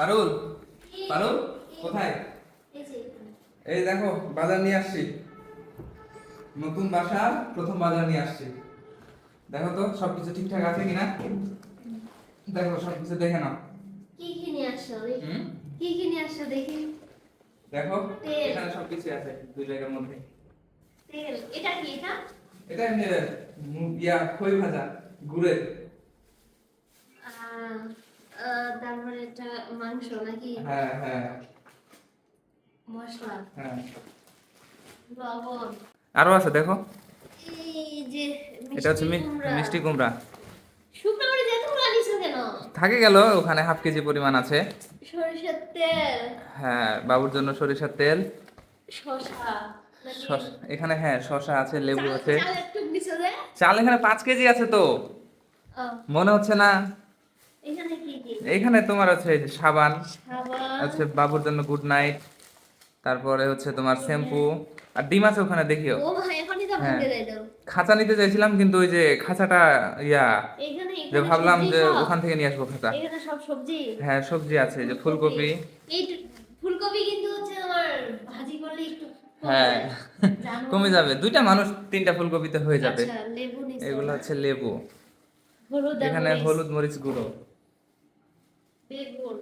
পারুল, পারুল কোথায়? এই দেখো বাজার নিয়ে আসছি, নতুন বাসার প্রথম বাজার নিয়ে আসছি। দেখো তো সবকিছু ঠিকঠাক আছে কিনা, দেখো সবকিছু দেখে নাও। কি কি নিয়ে আসছো দেখি? হুম, কি কি নিয়ে আসছো দেখি? দেখো তেল। এখানে সবকিছু আছে দুই জায়গার মধ্যে। তেল। এটা কি এটা? এটা এমনি খই ভাজা গুড়ের। আহ, তারপরে এটা মাংস নাকি? হ্যাঁ হ্যাঁ মশলা, হ্যাঁ, লবণ। আরো আছে দেখো। এই যে এটা হচ্ছে মিষ্টি কুমড়া। শুকনো মরিচ এতগুলো আনিছো কেন? থাকে গেল, ওখানে হাফ কেজি পরিমাণ আছে। সরিষার তেল, হ্যাঁ, বাবুর জন্য সরিষার তেল। শসা নাকি? এখানে হ্যাঁ শসা আছে, লেবু চাল আছে। চাল একটু দিছো যে? চাল এখানে 5 কেজি আছে তো, ও, মনে হচ্ছে না? এখানে কি কি? এইখানে তোমার হচ্ছে এই যে সাবান, সাবান। হচ্ছে বাবুর জন্য গুড নাইট, তারপরে হচ্ছে তোমার শ্যাম্পু, আর ডিম আছে ওখানে দেখিও। ও ভাই এখনই তো হ্যাঁ, ভাঙতে যাই দাও। খাঁচা নিতে চাইছিলাম কিন্তু ওই যে খাঁচাটা ইয়া, এখানে যে এখানে ভাবলাম সবজি যে সব। ওখান থেকে নিয়ে আসবো খাঁচা। এখানে সব সবজি। হ্যাঁ সবজি আছে, এই যে ফুলকপি। এই ফুলকপি কিন্তু হচ্ছে আমার ভাজি করলে একটু কমে হ্যাঁ যায়। জানো? কমে যাবে, দুইটা মানুষ 3টা ফুলকপিতে হয়ে যাবে। আচ্ছা, লেবু নিছো এগুলো না? হচ্ছে লেবু। হলুদ আর এখানে মরিচ, হলুদ মরিচ গুঁড়ো। বেগুন।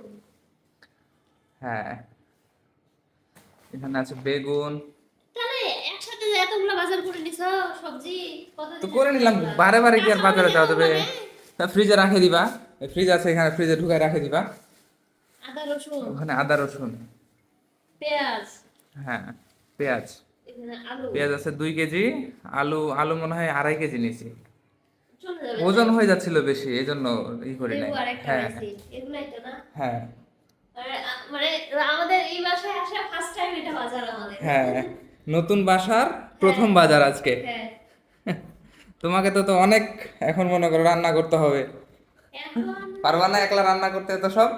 হ্যাঁ, এখানে আছে বেগুন। তাহলে একসাথে যে এতগুলো বাজার করে নিছো সবজি তো কতদিন করে নিলাম, বারে বারে কি আর বাজারে যাওয়া যাবে? কাঁচামরিচ ফ্রিজে রাখে দিবা, ফ্রিজ আছে এখানে, ফ্রিজে ঢুকায় রাখে দিবা। আদা রসুন, ওখানে আদা রসুন। পেঁয়াজ, হ্যাঁ, পেঁয়াজ। এখানে আলু। পেঁয়াজ আছে 2 কেজি। আলু আলু মনে হয় 2.5 কেজি নিয়েছি। চলে যাবে ওজন তাই? হয়ে যাচ্ছিল বেশি, এই জন্য ই করি নাই। লেবু আরেকটা হ্যাঁ নিয়েছি, এগুলাই তো না? হ্যাঁ মানে আমাদের এই বাসায় আসে ফার্স্ট টাইম এটা বাজার আমাদের। হ্যাঁ, নতুন বাসার প্রথম হ্যাঁ, বাজার আজকে। হ্যাঁ। তোমাকে তো তো অনেক এখন মনে করো রান্না করতে হবে, এখন পারবা না একলা রান্না করতে তো সব?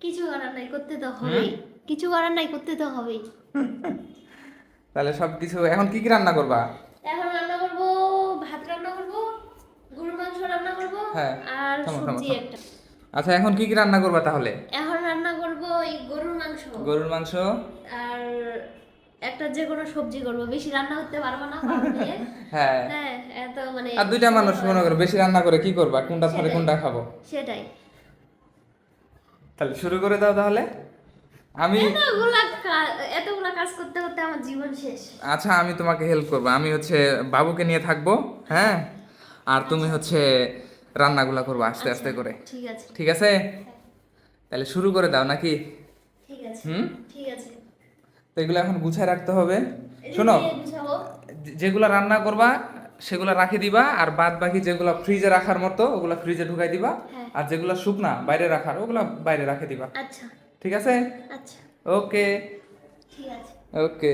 কিছু করার নাই, করতে তো হবেই। কিছু করার নাই, করতে তো হবেই। তাহলে সব কিছু এখন কি কি রান্না করবা? এখন রান্না করব, ভাত রান্না করব, গরুর মাংস রান্না করব, হ্যাঁ, আর থামো থামো সবজি থামো। একটা। আচ্ছা এখন কি কি রান্না করবা তাহলে? এখন রান্না করব এই গরুর মাংস, গরুর মাংস। আর একটা যে কোনো সবজি করব। বেশি রান্না করতে পারবো না পারবো দিয়ে। হ্যাঁ, হ্যাঁ, এত মানে আর 2টা মানুষ মনে করো, বেশি রান্না করে কি করবা, কোনটা ছাড়ে সেটাই। কোনটা খাবো? সেটাই। তাহলে শুরু করে দাও তাহলে। আমি এতগুলা কাজ করতে করতে আমার জীবন শেষ। আচ্ছা আমি তোমাকে হেল্প করবো, আমি হচ্ছে বাবুকে নিয়ে থাকবো। হ্যাঁ, আর তুমি হচ্ছে রান্নাগুলা করবো আস্তে আস্তে আচ্ছা, করে। ঠিক আছে। ঠিক আছে, তাহলে শুরু করে দাও নাকি? ঠিক আছে। হুম, ঠিক আছে। তো এগুলো এখন গুছায় রাখতে হবে। এই যে শোনো, দিয়ে গুছাবো। যেগুলো রান্না করবা সেগুলো রাখে দিবা, আর বাদ বাকি যেগুলো ফ্রিজে রাখার মতো ওগুলো ফ্রিজে ঢুকাই দিবা, হ্যাঁ। আর যেগুলো শুকনা বাইরে রাখার ওগুলো বাইরে রাখে দিবা। আচ্ছা, ঠিক আছে? আচ্ছা, ওকে ঠিক আছে। ওকে।